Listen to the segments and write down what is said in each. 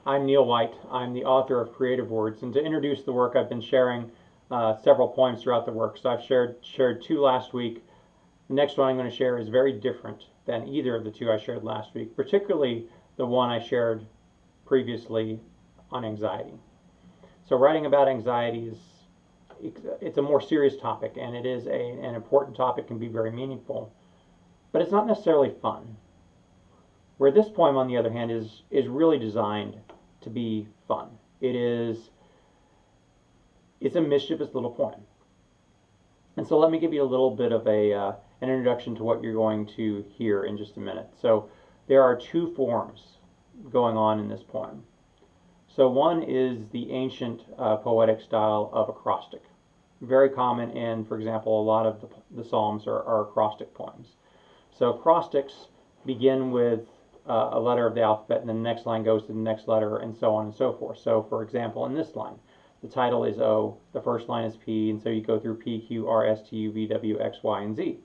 I'm Neil White. I'm the author of Creative Words, and to introduce the work, I've been sharing several poems throughout the work. So I've shared two last week. The next one I'm going to share is very different than either of the two I shared last week, particularly the one I shared previously on anxiety. So writing about anxiety it's a more serious topic, and it is an important topic, can be very meaningful, but it's not necessarily fun. Where this poem, on the other hand, is really designed to be fun. It's a mischievous little poem. And so let me give you a little bit of an introduction to what you're going to hear in just a minute. So there are two forms going on in this poem. So one is the ancient poetic style of acrostic. Very common in, for example, a lot of the Psalms are acrostic poems. So acrostics begin with a letter of the alphabet, and then the next line goes to the next letter, and so on and so forth. So, for example, in this line, the title is O, the first line is P, and so you go through P, Q, R, S, T, U, V, W, X, Y, and Z.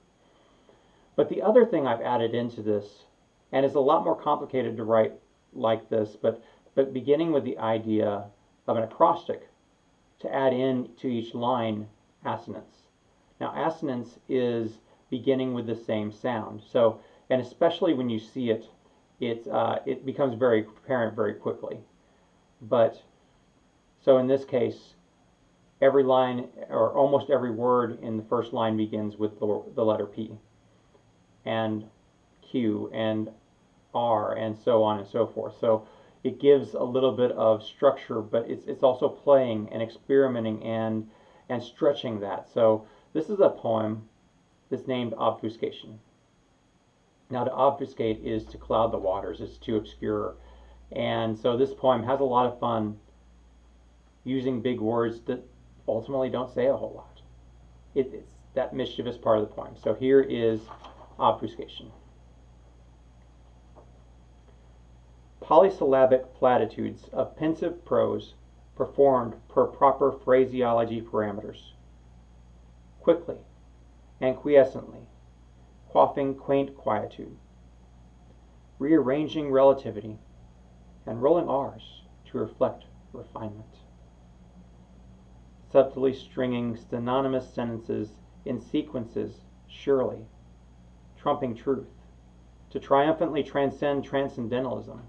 But the other thing I've added into this, and it's a lot more complicated to write like this, but beginning with the idea of an acrostic, to add in to each line assonance. Now, assonance is beginning with the same sound. So, and especially when you see it, it becomes very apparent very quickly. But so in this case, every line or almost every word in the first line begins with the letter P and Q and R and so on and so forth. So it gives a little bit of structure, but it's also playing and experimenting and stretching that. So this is a poem that's named Obfuscation. Now, to obfuscate is to cloud the waters, it's to obscure. And so this poem has a lot of fun using big words that ultimately don't say a whole lot. It's that mischievous part of the poem. So here is Obfuscation. Polysyllabic platitudes of pensive prose performed per proper phraseology parameters. Quickly and quiescently, quaffing quaint quietude, rearranging relativity, and rolling R's to reflect refinement. Subtly stringing synonymous sentences in sequences, surely, trumping truth, to triumphantly transcend transcendentalism,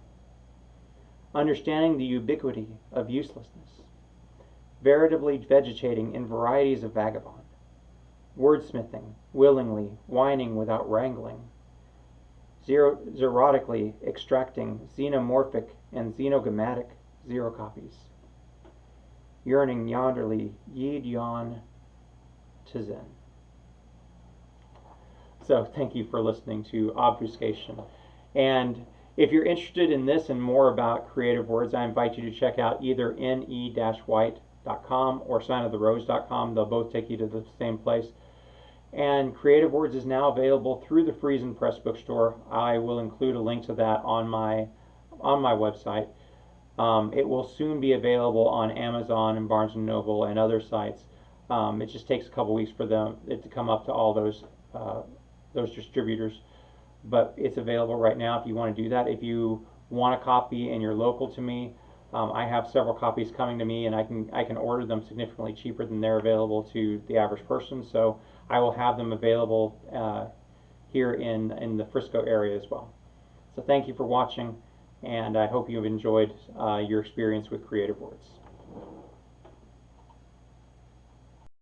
understanding the ubiquity of uselessness, veritably vegetating in varieties of vagabond, wordsmithing, willingly, whining without wrangling, zerotically extracting xenomorphic and xenogrammatic zero copies, yearning yonderly, yede yon to zen. So thank you for listening to Obfuscation. And if you're interested in this and more about Creative Words, I invite you to check out either ne-white.com or signoftherose.com. They'll both take you to the same place. And Creative Words is now available through the Friesen Press bookstore. I will include a link to that on my website. It will soon be available on Amazon and Barnes & Noble and other sites. It just takes a couple weeks for it to come up to all those distributors. But it's available right now if you want to do that. If you want a copy and you're local to me, I have several copies coming to me, and I can order them significantly cheaper than they're available to the average person. So I will have them available here in the Frisco area as well. So thank you for watching, and I hope you've enjoyed your experience with Creative Words.